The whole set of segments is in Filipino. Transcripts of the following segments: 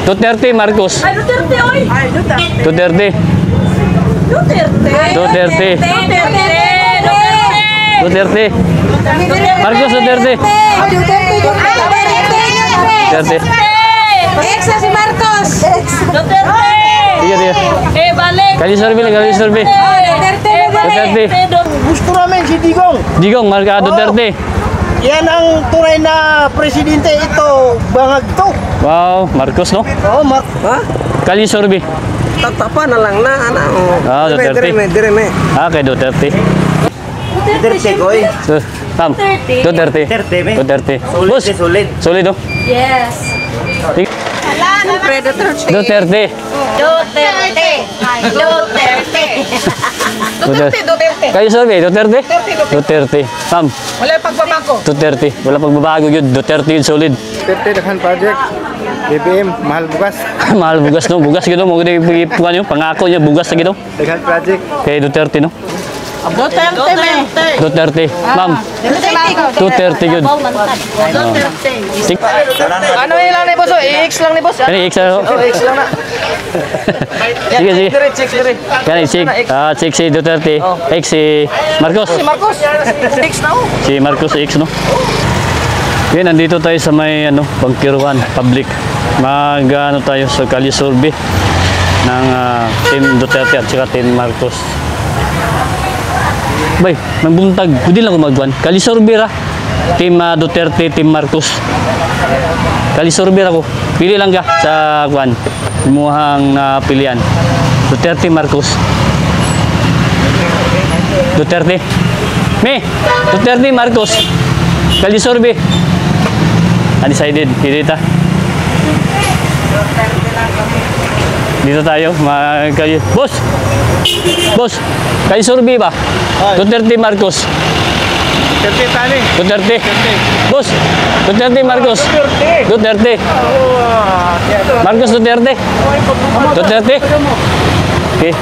Duterte, Marcos. Ay, Duterte, oy! Ay, Duterte. Duterte. Duterte. Duterte. Marcos Duterte. Duterte. Ex na si Marcos. Duterte. Sige. Balik. Kali survey. Duterte. Gusto namin si Digong. Digong, Duterte. Yan ang tunay na presidente ito. Bangag to. Wow, Marcos, no? Oo, ha? Kali survey. Tatapa na lang na, ano. Duterte. Dire. Kay Duterte. Duterte ko eh. Tam. Duterte. Duterte. Boss. Solid, no? Yes. Duterte. Duterte. Kayo survey, Duterte? Duterte. Tam. Wala pagbabago. Duterte. Wala pagbabago yun. Duterte yun, solid. Duterte Daghan Project. BBM, mahal bukas. Mahal bugas, no? Bugas gitu. Mo gini ipuan yun. Pangako niya, bugas na gitu. Daghan Project. Kay Duterte, no? Duterte. Duterte. Ma'am. Duterte yun. Ano ilang ni boss? X lang ni boss. Kani, X na. X lang na. Sige. Check dire. Kani, X si Duterte. X si Marcos. Marcos. X na oh. Si Marcos X, no? Yan, nandito tayo sa may pagkiruan, public. Mag-ano tayo sa Kali survey ng Team Duterte at saka Team Marcos. Bay, magbuntag. Pwede lang ako magbuan. Kali survey ra. Team Duterte, Team Marcos. Kali survey ako. Pili lang ka sa kuan. Muhang pilian. Duterte, Marcos. Duterte. Duterte, Marcos. Kali survey. Undecided. Dito tayo. Boss. Kali survey ba? Duterte, Marcos. Duterte tani. Duterte. Boss. Duterte, Marcos. Duterte. Marcos Duterte. Duterte. Okay.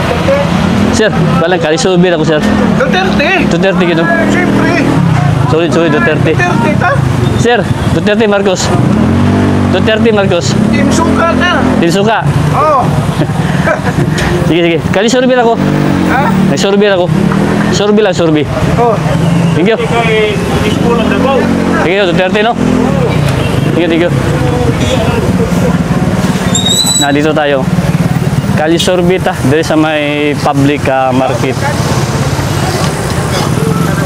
Sir, walang kali survey ako, sir. Duterte. Duterte gitu. Siyempre. Solid Duterte. Duterte ta. Sir, Duterte, Marcos. Duterte, Marcos. Team Suka na. Hindi suka. Oh. Sige. Kali survey ako. Ha? Nag-survey ako. Survey lang, survey. Oh. Thank you. Thank you, Duterte, no? Thank you. Dito tayo. Kali survey ta. Dari sa may public market.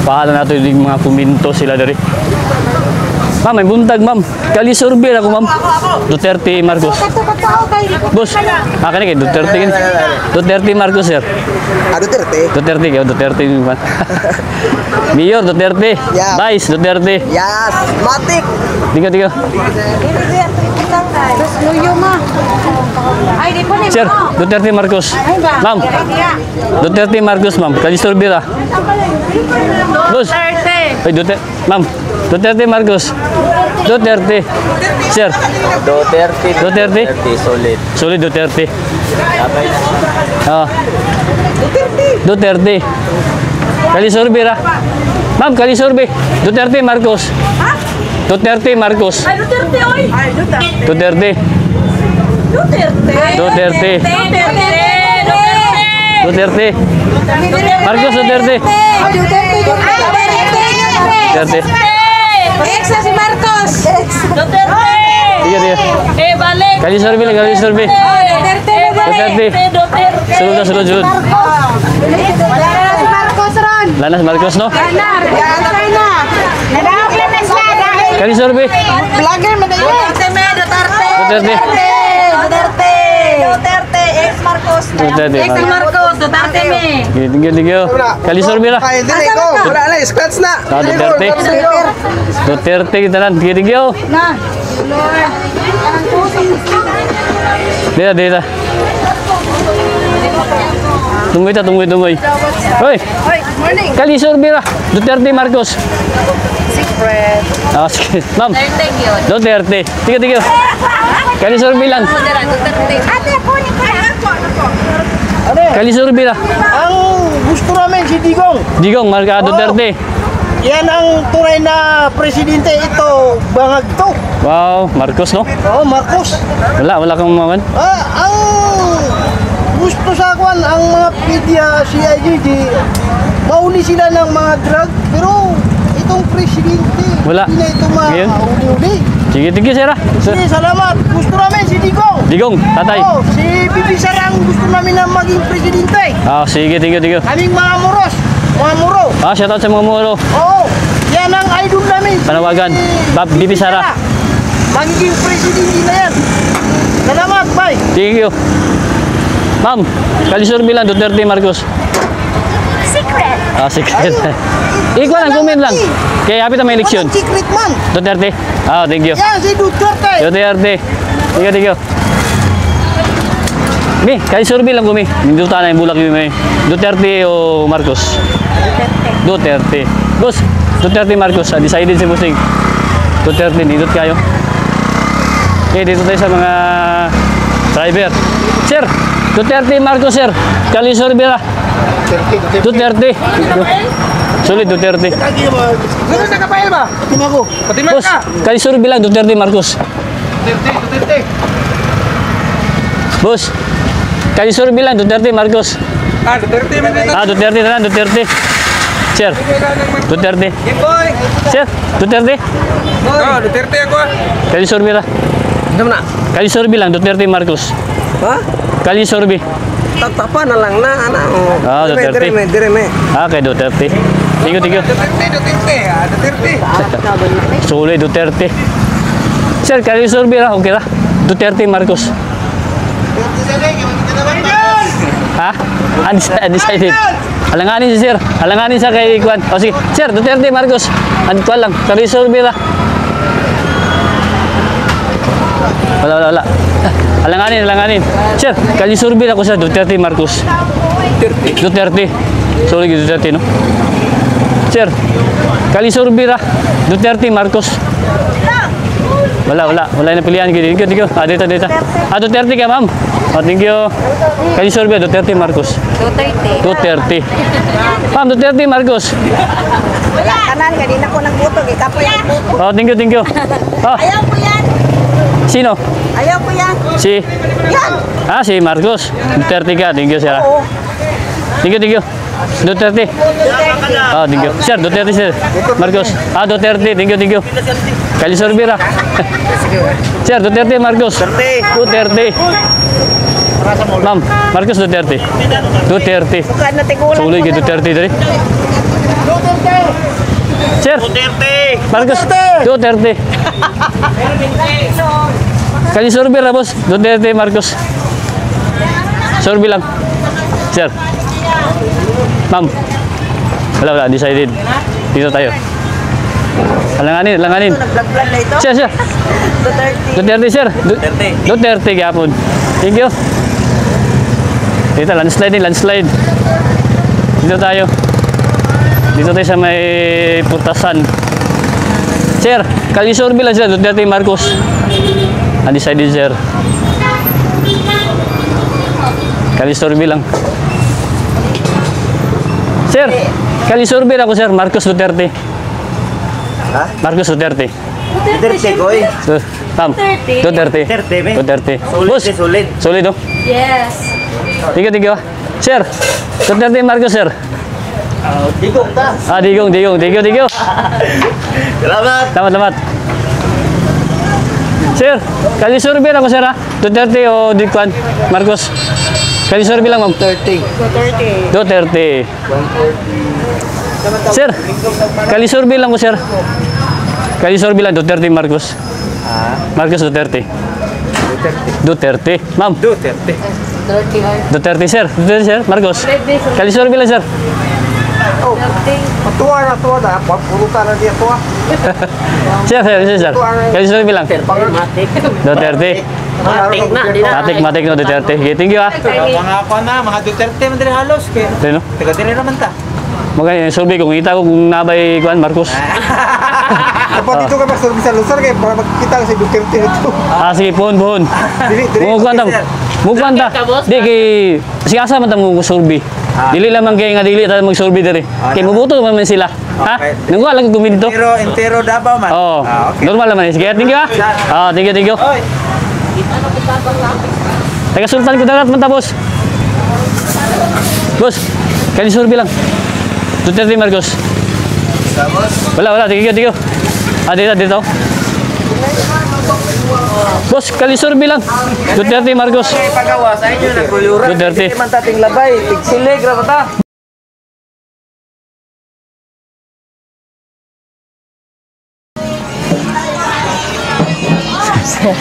Pahala natin yung mga kuminto sila dari. Ma'am, may buntag, ma'am. Kali survey ako, ma'am. Duterte, Marcos. Boss, kani kay Duterte. Duterte, Marcos, sir. Duterte. Duterte kayo, Duterte. Mayor, Duterte. Yeah. Vice, Duterte. Yes, matik. Tiga. Sir, Duterte, Marcos. Ma'am. Duterte, Marcos, ma'am. Kali survey ra. Boss. Ay, Duterte. Ma'am. Duterte, Marcos. Duterte. Sir. Duterte. Solid Duterte. Duterte. Kali survey ra. Ma'am, kali survey. Duterte, Marcos. Duterte, Marcos. Ay, Duterte, oy! Ay, Duterte. Duterte. Marcos Duterte. Duterte. Ex na si Marcos. Duterte. Sige. Balik. Kali survey. Duterte. Sulod. Wala na si Marcos ron. Lanas Marcos, no? Ganar. Nadawag lang na sila dahil. Kali survey. Vlogger mo na yun. Duterte. Ex Marcos. Duterte. Ex Marcos. Duterte me. Thank you. Kali survey ra. Ay, dili ko. Wala na, scratch na. Duterte. Duterte kita lang. Thank you. Na. Dito. Tunggoy. Hoy. Morning. Kali survey ra. Duterte, Marcos. Secret. Sige. Ma'am. Thank you. Duterte. Tiga. Kali survey lang. Duterte. Ate, kunin ko na. Kali survey ra. Ang gusto namin si Digong. Digong, Duterte. Yan ang tunay na presidente ito. Bangag to. Wow, Marcos, no? Oo, Marcos. Wala kang maman. Ang gusto sa kwan, ang mga media, CIDG, mauli sila ng mga drug, pero itong presidente, Wala. hindi na ito Ngayon? mauli-uli. Sige, tigil, sir, ah. Sige, salamat. Gusto namin si Digong. Digong, tatay. Oo, si Bibi Sara ang gusto namin na maging presidente. Ah, sige, tigil. Kaming mga muros, mga muro. Ah, shoutout sa mga mulo. Oo, yan ang idol namin. Panawagan. Bibi Sara. Magiging presidente na yan. Salamat, bye. Thank you. Ma'am, kalisurbi lang, Duterte, Marcos. Secret. Ah, secret. Ikaw lang, comment lang. Kaya hapit na may eleksyon. Walang secret man. Duterte. Ah, thank you. Yan, si Duterte. Duterte. Thank you. Mi, kalisurbi lang kami. Hindi na yung bulak yung may. Duterte o Marcos? Duterte. Boss, Duterte, Marcos. Decided si Busing. Duterte, dito kayo. Okay, dito tayo sa mga driver. Sir, Duterte, Marcos, sir. Kalisurbi lang. Duterte. Sulit, Duterte. Ganun na kapail ba? Tingnan ko. Boss, kalisurbi lang, Duterte, Marcos. Duterte. Boss, kalisurbi lang, Duterte, Marcos. Duterte man dito. Ah, Duterte na lang, Duterte. Sir, Duterte. Boy! Sir, Duterte. Oh, Duterte ako. Kalisurbi lang. Ano na? Kalisurbi lang, Duterte, Marcos. Ha? Kalisurbi. Tatapa na lang na, ana. Ah, Duterte. Dire me. Ah, kay Duterte. Tingko. Duterte. Duterte. Sulit, Duterte. Sir, kalisurbi lang, okay lang. Duterte, Marcos. Ha? Undecided. Alanganin si sir. Alanganin sa kay Kwan. O sige, sir, Duterte, Marcos. Kwan lang. Kalisurbi lang. Wala. Alanganin. Sir, kalisurbi ako sa Duterte, Marcos. Duterte. Sorry, Duterte, no? Sir, kalisurbi ra. Duterte, Marcos. Wala na pilihan. Thank you. Ah, dito. Ah, Duterte ka, ma'am. Oh, thank you. Kalisurbi, Duterte, Marcos. Duterte. Ma'am, Duterte, Marcos. Wala kanan, kanina ko nagbuto. Ikapoy ang buto. Oh, thank you. Oh, Ayaw ko yan. sino? Ayaw ko yan. Si? Yan. Ah, si Marcos. Duterte ka. Thank you, sir. Oo. Thank you. Duterte. Duterte. Ah, thank you. Sir, Duterte, sir. Marcos. Ah, Duterte. Thank you. Kalisurbi ra. Sir, Duterte, Marcos. Duterte. Ma'am, Marcos Duterte. Duterte. Bukan na tigulan Suloy kay Duterte dali. Sir. Marcos Duterte. Kalisurbi ra, boss. Duterte, Marcos. Surbi lang. Sir. Ma'am. Wala. Decided. Dito tayo. Alanganin. Nag-vlog na ito. Sir. Duterte. Duterte, sir. Duterte, gapon. Thank you. Dito, landslide. Dito tayo sa may putasan. Sir, kalisurbi lang, sir. Duterte, Marcos. Undecided, sir. Kalisurbi lang. Sir, kalisurbi lang ko, sir. Marcos Duterte. Ha? Marcos Duterte. Duterte ko eh. Ma'am, Duterte. Duterte, me. Duterte. Solid, Boss, solid. solid, oh. Yes. Tiga. Sir, Duterte, Marcos, sir. Digong ta. Ah, digong. Thank you. Salamat. Sir, kalisurbi lang ko, sir, ha? Duterte o Dikwan? Marcos? Kalisurbi lang, ma'am. Duterte. Sir, kalisurbi lang ko, sir. Kalisurbi lang, Duterte, Marcos. Marcos Duterte. Duterte. Ma'am. Duterte, sir. Marcos. Kalisurbi lang, sir. Tuwa na. Puruta na diya tuwa. Sir. Kalisurbi lang. Duterte. Matik no, Duterte. Okay, thank you, ha. Mga Duterte man din halos. Ano? Taga dire naman ta. Magkaya survey kung kita ko kung nabay kuan Marcos. Kapag dito ka magsurbi sa Luzon, kaya para makikita ka si Duterte nito. Ah, sige, puhon. Dili. Mugwan ta. Di kay sige asa man ta mo survey. Dili lamang kay nga dili ta mag survey dire. Kay mubuto man sila. Ha? Okay. Nunggu lang guminto. Entero Davao man. Oo. Okay. Normal naman. Sige, thank you ha. Thank you. Oy. Taga Sultan Kudarat man tapos. Boss, kalisurbi lang. Duterte Marcos. Wala. Thank you. Dito. Boss, kalisurbi lang. Duterte Marcos. Pagawa sa inyo na kulura. Duterte. Hindi man tating labay. Tigsilig ra ba ta?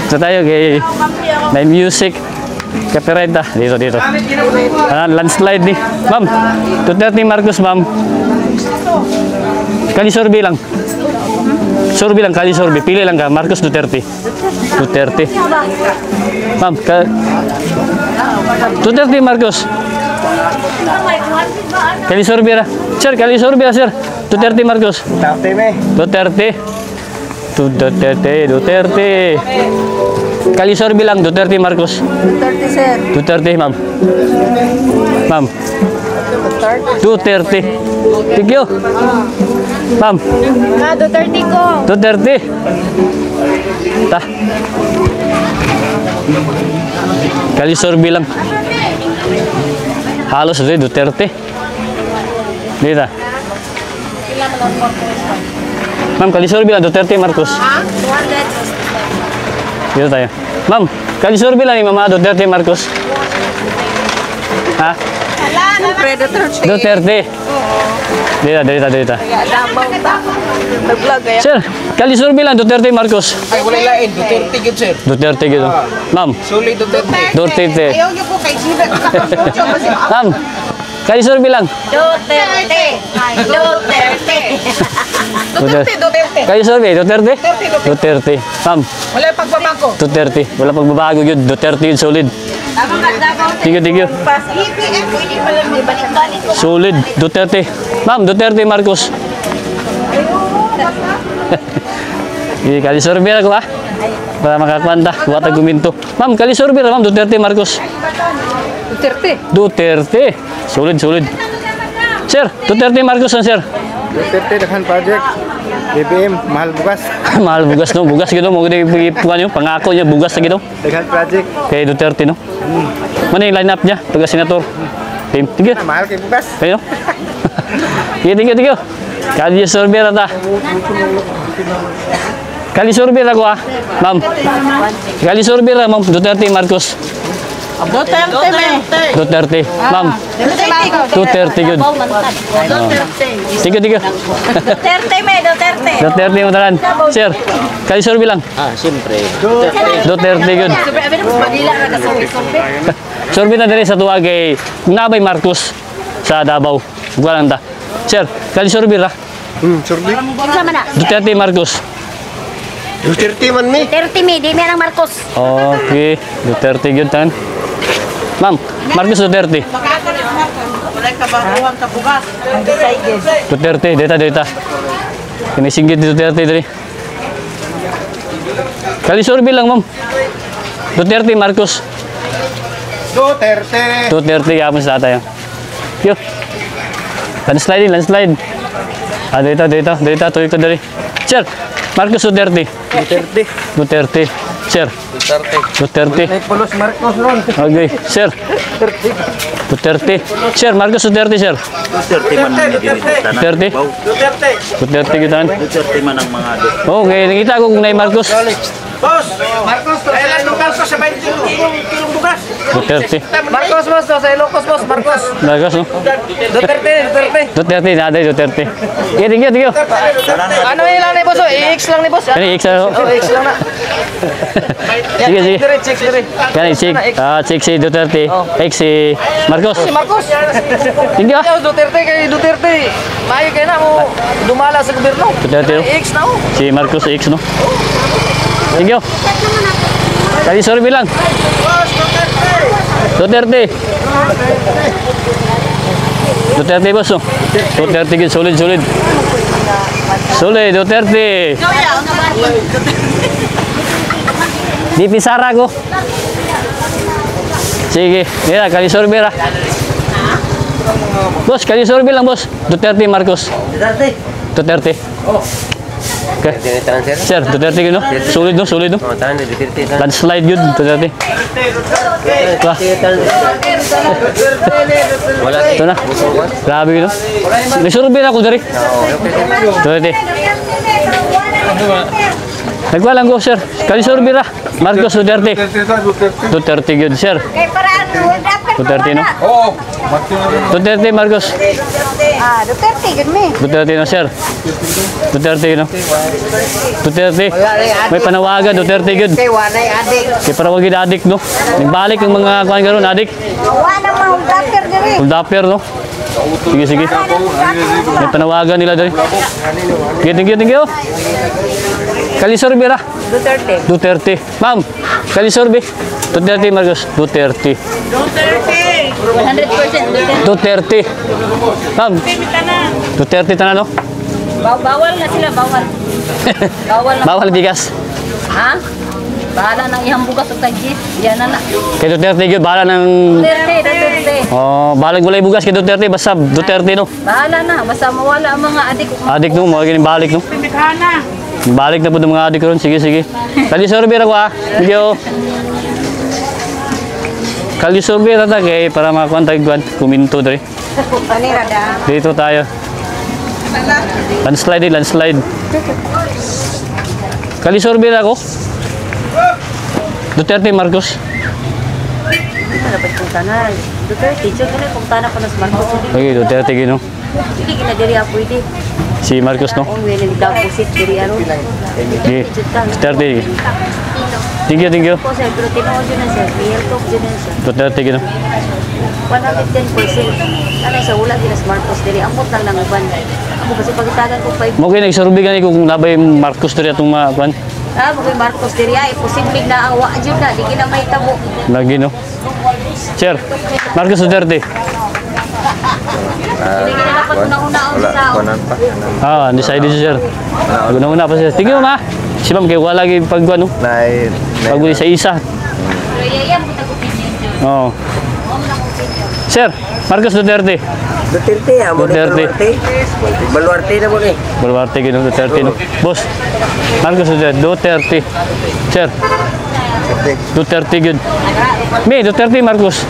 So tayo kay may music copyright na dito. Landslide ni. Ma'am, Duterte Marcos, ma'am. Kalisurbi lang. Survey lang, kalisurbi. Pili lang ka. Marcos Duterte. Ma'am, Duterte Marcos. Kalisurbi ra. Sir, kalisurbi ra, sir. Duterte Marcos. Duterte. Kalisurbi lang, Duterte Marcos. Duterte, sir. Duterte, ma'am. Ma'am. Duterte. Thank you. Ma'am. Duterte ko. Duterte. Ta. Kalisurbi lang. Halos rin Duterte. Dito. Ma'am, kalisurbi lang Duterte Marcos. 200. Dito tayo. Ma'am, kalisurbi lang ni Mama Duterte Marcos. Ha? Siyempre, Duterte. Duterte. Dito. Nag-vlog kaya. Sir, kalisurbi lang Duterte Marcos. Ay, wala lain. Duterte gid sir. Duterte gitu. Ma'am, Sulit Duterte. Duterte. Ayaw niyo po kay Sina. Ma'am, kalisurbi lang. Duterte. Duterte. Kalisurbi, Duterte? Duterte. Ma'am, Wala pagbabago. Duterte. Wala pagbabago yun. Duterte yun, solid. Thank you. EPF, hindi pa lang balik-balik ko. Solid. Duterte. Ma'am, Duterte Marcos. Kalisurbi ako ha. Para makakwanta. Buwata guminto. Ma'am, kalisurbi na ma'am. Duterte Marcos. Duterte. Solid. Sir, Duterte Marcos na sir. Duterte Daghan Project. BBM, mahal bukas. Mahal bugas no. Bugas gitu. Mau gede ipuan yung pangako niya. Bugas na gitu. Daghan Project. Kay Duterte no. Mana yung line up niya? Pagka senator. Team. Tingin. Mahal kay bukas. Kayo? Thank you. Kali survey na ta. Kali survey na ko ah. Ma'am. Kali survey na ma'am. Duterte Marcos. Duterte, me. Duterte. Ma'am. Duterte yun. Thank you. Duterte, me. Duterte. Duterte mo talan. Sir, kali survey lang. Siyempre. Duterte yun. Survey na dali sa tuwa kay Nabay Marcos sa Davao. Guwalan ta. Sir, kali survey ra. Survey. Sama na. Duterte Marcos. Duterte man mi. Duterte, me. Di merang Marcos. Okay, Duterte yun tan. Ma'am, Marcos Duterte. Wala ka ba? Huwag ka bukas. Duterte, data. Kinisinggit ni Duterte dali. Kali survey lang ma'am. Duterte Marcos. Duterte yapon sa tayo. Yo. Landslide. Data, tuloy ko dali. Sir, Marcos Duterte. Duterte. Sir. Duterte. Pulos Marcos ron. Okay, sir. Duterte. Sir, Marcos Duterte, sir. Duterte man ang ginitanan. Duterte. Duterte. Duterte kita. Duterte man ang mga Okay, nakita ko kung na Marcos. Boss, Marcos, kailan lugar sa 20 kilong bugas? Duterte. Marcos, boss, sa Ilocos, boss, Marcos. Marcos, no? Duterte. Duterte, nada Duterte. Thank you. Ano ilang ni boss? X lang ni boss. Kani, X ano? X lang na. Sige. Check dire. Kani, X si Duterte. X si Marcos. Marcos. Thank you. Duterte. Mayo kayo na mo dumala sa gobyerno. Duterte, no? X na mo. Si Marcos X, no? Thank you. Kali survey lang. Duterte. Duterte boss, no? Duterte good, solid. Solid, Duterte. Di Pisara ko. Sige, mira, kali survey ra. Boss, kali survey lang boss. Duterte Marcos. Duterte. Duterte. Okay. Sir, Duterte yun, no? Solid, no? Solid, no? Landslide yun, Duterte. Wah. Ito na. Grabe yun, no? May survey na ako dari. Duterte. Nagwalang ko, sir. Kalisurvey ra. Marcos Duterte. Duterte yun, sir. Kay paraan dapat Duterte, no? Duterte, Marcos. Duterte gud mi. Duterte, no, sir? Duterte, no? Duterte. May panawagan, Duterte yun. Kay wanay adik. Kaya para wag adik, no? Nagbalik ang mga kuhan karon adik. Wala man dapper diri. Huldaper, no? Sige, sige. May panawagan nila dali. Sige, thank you. Kalisurvey ra. Duterte. Duterte. Ma'am, Kalisurvey. Duterte, Marcos. Duterte. Duterte. 100% Duterte. Duterte. Ma'am, Duterte tanan, no? Bawal na sila, bawal. Bawal na. Bawal bigas. Ha? Bahala nang ihang bugas o tagis. Yan na na. Kay Duterte yun, bahala ng... Duterte. Oh, bahala gulay bugas kay Duterte, basta Duterte, no? Bahala na. Basta mawala ang mga adik ko. Adik, no? Mga ganyan balik, no? Balik na po ng mga adik ron. Sige, sige. Kalisurvey ra ko, ha? Thank you. Kalisurvey ra ta kay para makakuha tayo kuminto dali. Kanira da. Dito tayo. Landslide, landslide. Kalisurvey ra ko. Duterte, Marcos. Dapat kung tanay. Duterte. Diyo ka na kung tanay ko na sa Marcos. Okay, Duterte, gino. Hindi ginadiri ako hindi. Si Marcos, no? Kung wala ni deposit diri ano. Okay. Duterte. Thank you, thank you. Ko sir, pero tinuod yun na sir. Real talk yun na sir. Duterte, gino. 110%. Ano sa wala din sa Marcos diri. Ambot lang lang uban. Ako kasi pagitagan ko 5. Mo kay nagsurvey gani kung nabay Marcos diri atong mga kuan. Mga Marcos diri ay posible na ang wa jud na di gina mahitabo. Lagi, no? Sir, Marcos Duterte. Hindi gina dapat una-unaon sa tao. Ah, undecided si sir. Guna-una pa siya. Tingnan mo, ma. Si ma'am, kaya wala lagi pagkuhan, no? Paguli sa isa. Pero yayam ko tag-opinion dyan. Oo. Sir, Marcos Duterte. Duterte, amo ni Duterte. Baluarte na mo ni. Baluarte, gino, Duterte, no? Boss, Marcos Duterte. Sir, Duterte, good. Me, Duterte, Marcos.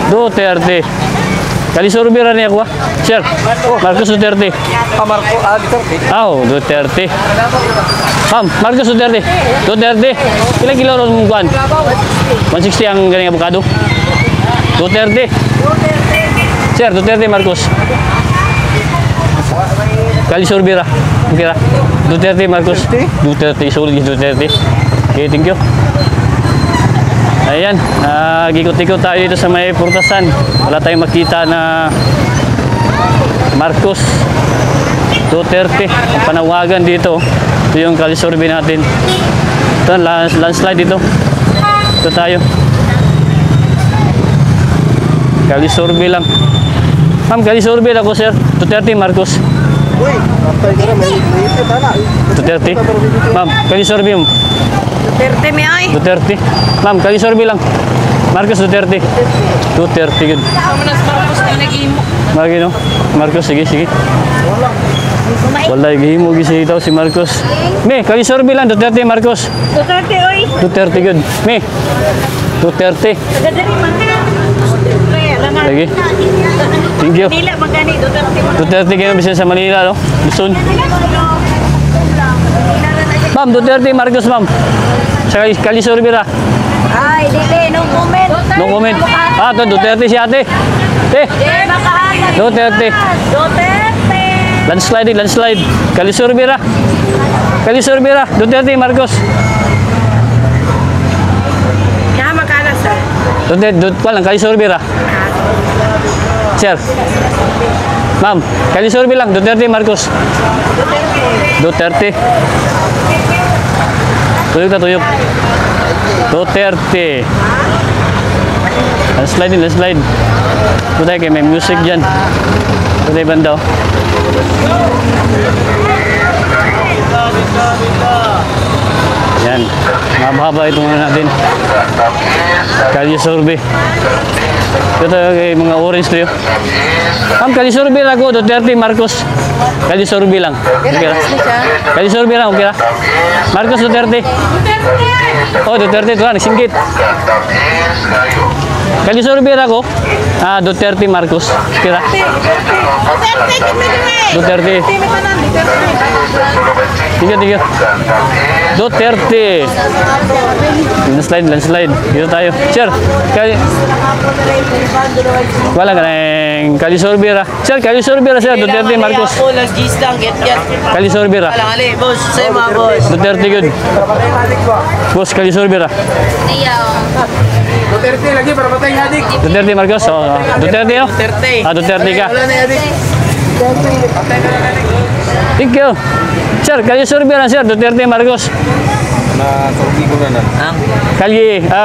Duterte. Kalisurvey ra niya ko, sir. Marcos Duterte. Duterte. Oh, Duterte. Ma'am, Marcos Duterte. Duterte. Ilang kilo ron mong kuhan? 160 ang galing avocado. Duterte. Sir, Duterte, Marcos. Kalisurvey ra. Okay ra. Duterte, Marcos. Duterte, solid Duterte. Okay, thank you. Ayan, gikot-ikot tayo dito sa may purtasan. Wala tayong makita na Marcos Duterte. Ang panawagan dito. Ito yung kalisurvey natin. Ito, landslide dito. Ito tayo. Kalisurvey lang. Ma'am, kalisurvey lang ko, sir. Duterte, Marcos. Uy, after ka na, may ito na. Duterte. Ma'am, kalisurvey mo. Duterte mi ay. Duterte. Ma'am, kalisurvey lang. Marcos Duterte. Duterte, good. Magi, no? Marcos, sige, sige. Wala, gihimo gisi daw si Marcos. Me, kalisurvey lang. Duterte, Marcos. Duterte oy. Duterte, good. Me, Duterte. Tagadiri man. Sige. Thank you. Nila magani Duterte man. Duterte kayo bisa sa Manila, no? Luzon. Ma'am, Duterte, Marcos, ma'am. Sa kalisurvey ra. Ay, dili no comment. No comment. Ah, to Duterte si ate. Duterte. Duterte. Landslide, landslide. Kalisurvey ra. Kalisurvey ra. Duterte, Marcos. Ya makala sa. Duterte, lang, kalisurvey ra. Sir. Ma'am, kalisurvey lang. Duterte, Marcos. Duterte. Tuyok na tuyok. Duterte. Landslide din, landslide. Ito tayo kayo, may music dyan. Ito tayo banda. Yan. Mahaba itong natin. Kalisurvey. Ito yung mga orange to yun. Ma'am, Kalisurvey lang ako, Duterte, Marcos. Kalisurvey lang. Okay ra? Kalisurvey lang, okay ra? Marcos, Duterte. Oh, Duterte, ito lang, singgit. Kalisurvey lang ako, Duterte, Marcos. Okay ra? Duterte. Tiga. Duterte. Landslide. Dito tayo. Sir, wala ka ng Kalisurvey ra. Sir, Kalisurvey ra sir. Duterte, Marcos. Ako, nag-gis lang, get. Kalisurvey ra. Alang ali, boss. Sa'yo mga boss. Duterte good. Boss, Kalisurvey ra. Duterte lagi para patay nga dik. Duterte, Marcos. Oh, Duterte no? Duterte. Duterte ka. Wala na yan dik. Thank you. Sir, Kalisurvey ra sir. Duterte, Marcos.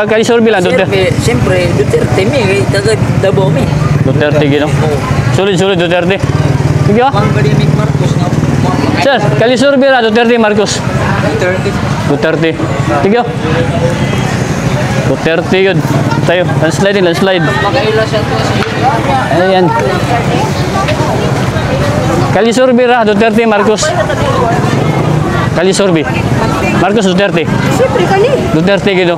Kalisurvey lang. Duterte. Siyempre, Duterte mi. Taga Davao mi. Duterte gino. Sulit Duterte. Thank you. Pangbalimik Marcos nga. Sir, Kalisurvey ra. Duterte, Marcos. Duterte. Duterte. Thank you. Duterte yun. Tayo. Landslide. Makaila siya to. Ayan. Kalisurvey ra. Duterte, Marcos. Kalisurvey. Marcos, Duterte. Siyempre kani. Duterte gino.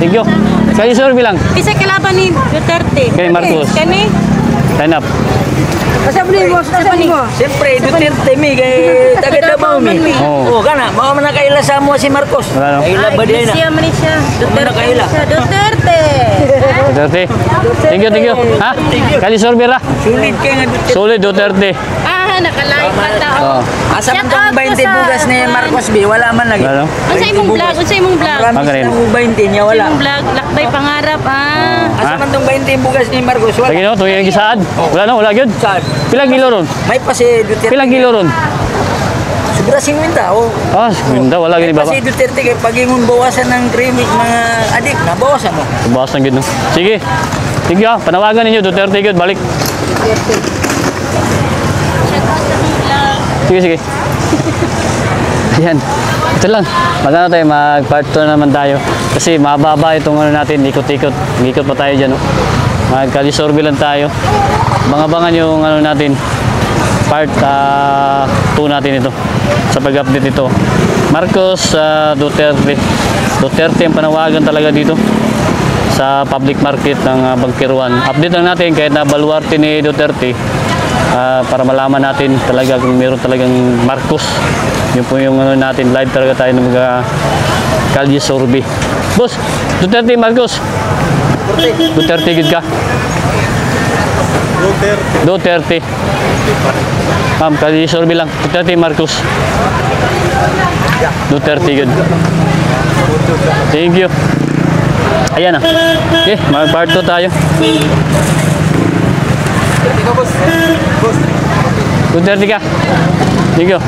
Thank you. Kalisurvey lang. Isa kalaban ni Duterte. Kay Marcos. Kani. Line up. Sabi mo. Siyempre, Duterte mi. Kay taga Davao mi. Oo. Oo, kana. Mao man nakaila sa mo si Marcos. Wala no. Kaila ba din na? Siya man siya. Nakaila. Duterte. Duterte. Thank you. Ha? Kalisurvey ra. Sulit kay nga Duterte. Solid Duterte. Nakalive pa ta. Oh. Asa man tong 20 bugas ni Marcos B, wala man lagi. Wala no. Unsa imong vlog? Marami Magaling. silang 20 niya, wala. Imong vlog lakbay pangarap Asa Ha? man tong 20 bugas ni Marcos, wala. Lagi no, tuwing gisaad. Wala no, wala gyud. Saan? Pilang kilo ron? May pa si Duterte. Pilang kilo ron? Sobra 50 oh. Ah, ganda wala gani May pa baba. si Duterte kay pagingon bawasan ng krimi mga adik na bawasan mo. Bawas ng gyud no. Sige. Sige ah, panawagan ninyo Duterte gyud balik. Sige. Yan. Ito lang. Magano tayo, mag-part 2 naman tayo. Kasi mababa itong ano natin, ikot-ikot. Ikot pa tayo dyan. No? Mag-Kalisurvey lang tayo. Abangan yung ano natin, part 2 natin ito. Sa pag-update ito. Marcos Duterte. Duterte ang panawagan talaga dito sa public market ng Bangkiruan. Update lang natin kahit na baluarte ni Duterte. Para malaman natin talaga kung meron talagang Marcos. Yun po yung ano natin, live talaga tayo ng mga Kalisurvey. Boss, Duterte, Marcos. Duterte gid ka? Duterte. Ma'am, Kalisurvey lang. Duterte, Marcos. Duterte gid. Thank you. Ayan na. Okay, mag-part 2 tayo. Duterte ka. Thank you.